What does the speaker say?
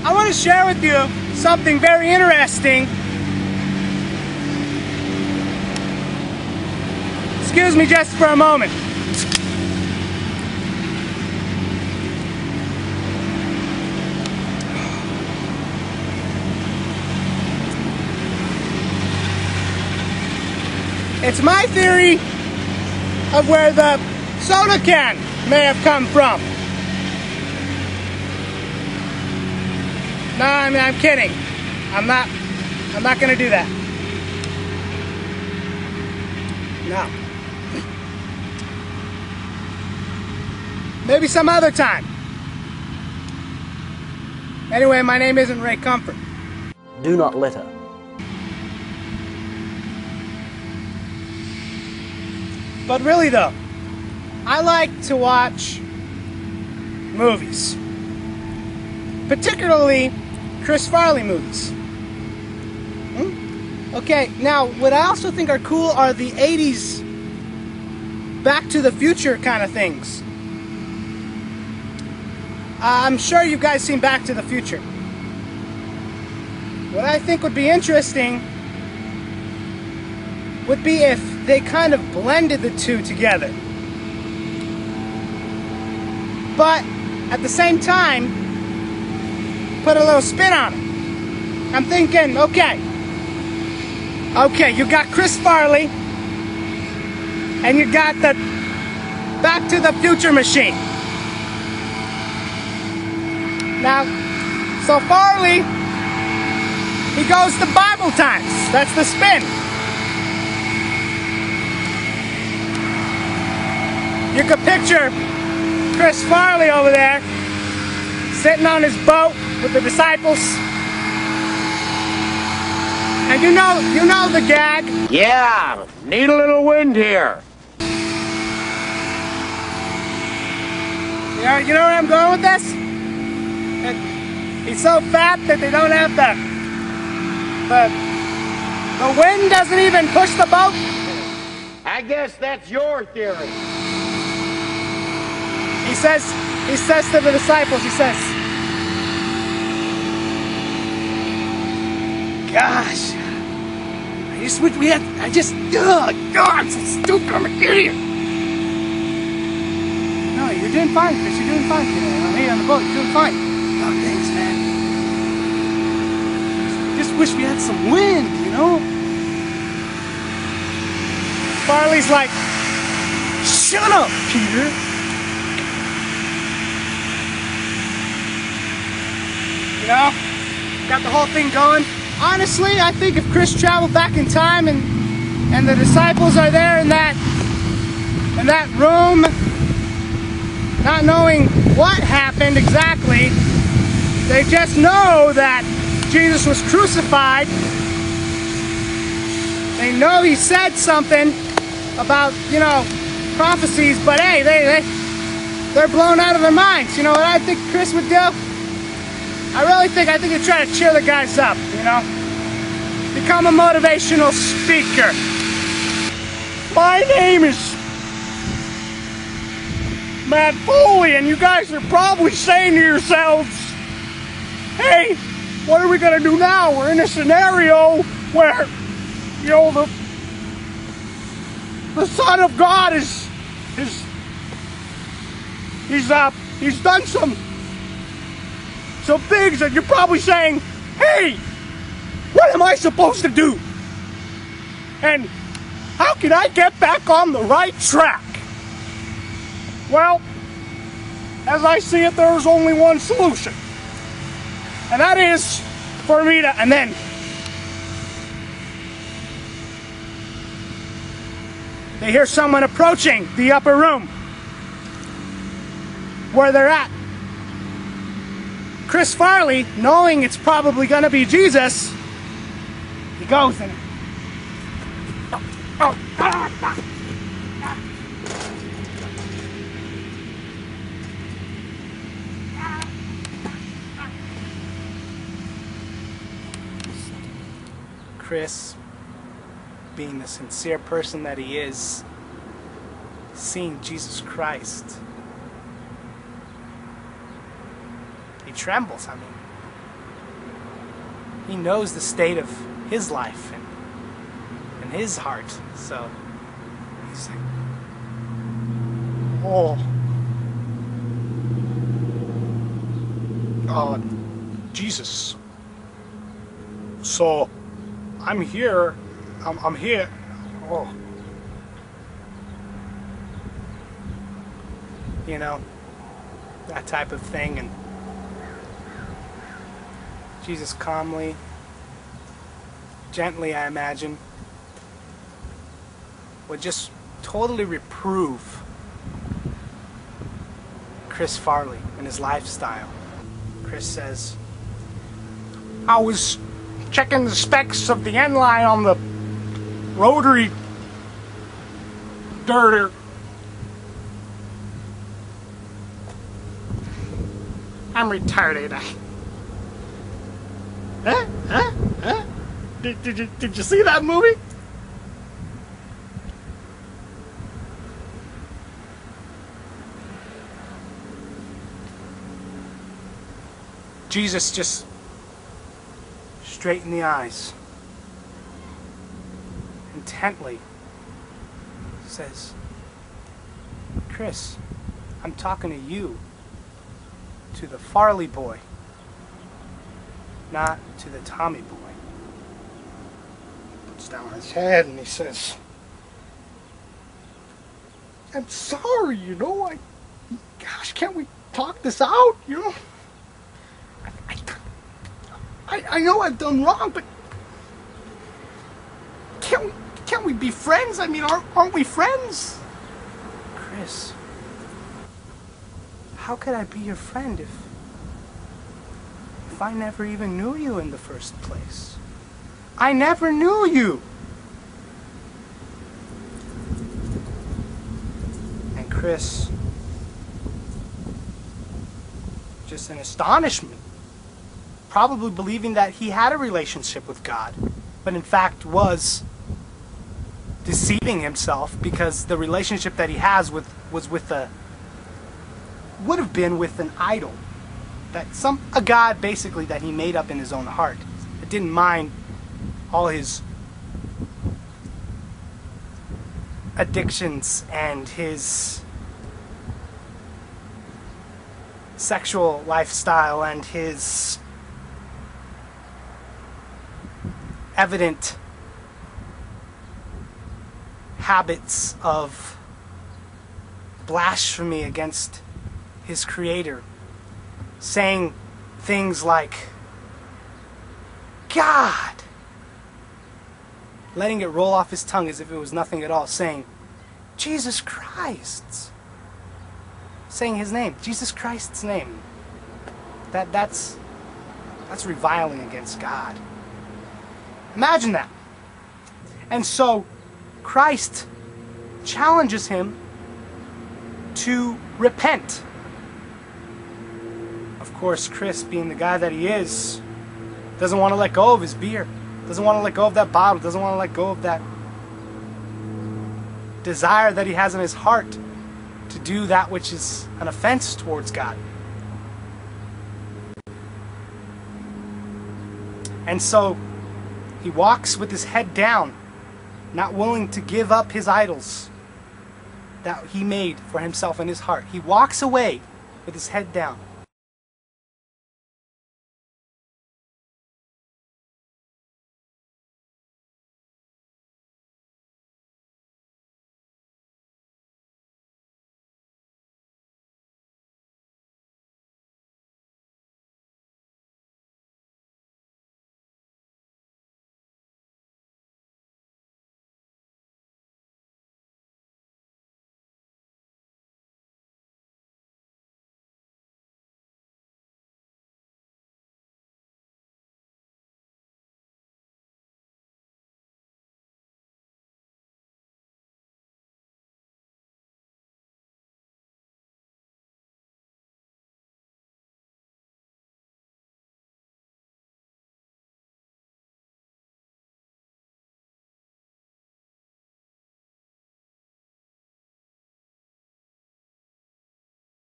I want to share with you something very interesting. Excuse me just for a moment. It's my theory of where the soda can may have come from. No, I mean, I'm kidding. I'm not gonna do that. No. Maybe some other time. Anyway, my name isn't Ray Comfort. Do not litter. But really though, I like to watch movies. Particularly Chris Farley movies. Okay, now what I also think are cool are the 80s Back to the Future kind of things. I'm sure you guys seen Back to the Future. What I think would be interesting would be if they kind of blended the two together. But at the same time, put a little spin on it. I'm thinking, okay, you got Chris Farley, and you got the Back to the Future machine. Now, so Farley, he goes to Bible times. That's the spin. You could picture Chris Farley over there, sitting on his boat with the disciples. And you know the gag. Yeah, need a little wind here. You know where I'm going with this? He's so fat that they don't have the wind doesn't even push the boat. I guess that's your theory. He says to the disciples, he says, gosh, I just wish we had, I'm so stupid, I'm an idiot. No, you're doing fine, Chris, you're doing fine. I'm here on the boat, you're doing fine. Oh, thanks, man. Just wish we had some wind, you know? Farley's like, shut up, Peter. You know, got the whole thing going. Honestly, I think if Chris traveled back in time and the disciples are there in that room, not knowing what happened exactly, they just know that Jesus was crucified. They know he said something about, you know, prophecies, but hey, they're blown out of their minds. You know what I think Chris would do? I think he'd try to cheer the guys up, you know? Become a motivational speaker. My name is Matt Farley, and you guys are probably saying to yourselves, hey, what are we gonna do now? We're in a scenario where, you know, the Son of God he's done some things that you're probably saying, hey, what am I supposed to do? And how can I get back on the right track? Well, as I see it, there's only one solution. And that is for me to, and then they hear someone approaching the upper room where they're at. Chris Farley, knowing it's probably going to be Jesus, he goes and Chris, being the sincere person that he is, seeing Jesus Christ, he trembles. I mean, he knows the state of his life and his heart. So he's like, Jesus. So I'm here. I'm here. Oh. You know, that type of thing. And Jesus calmly, gently, I imagine, would just totally reprove Chris Farley and his lifestyle. Chris says, I was checking the specs of the end line on the rotary girder. I'm retarded. Huh? Did you see that movie? Jesus just straight in the eyes, intently says, Chris, I'm talking to you, to the Farley boy, not to the Tommy boy. He puts down his head and he says, I'm sorry, you know, gosh, can't we talk this out, you know? I know I've done wrong, but can't we be friends? I mean, aren't we friends? Chris, how could I be your friend if I never even knew you in the first place? I never knew you. And Chris, just in astonishment, probably believing that he had a relationship with God, but in fact was deceiving himself, because the relationship that he has would have been with an idol, a god basically that he made up in his own heart. That didn't mind all his addictions and his sexual lifestyle and his evident habits of blasphemy against his creator, saying things like God, letting it roll off his tongue as if it was nothing at all, saying Jesus Christ, saying his name, Jesus Christ's name. That's reviling against God. Imagine that. And so Christ challenges him to repent. Of course, Chris, being the guy that he is, doesn't want to let go of his beer, doesn't want to let go of that bottle, doesn't want to let go of that desire that he has in his heart to do that which is an offense towards God. And so he walks with his head down, not willing to give up his idols that he made for himself in his heart. He walks away with his head down.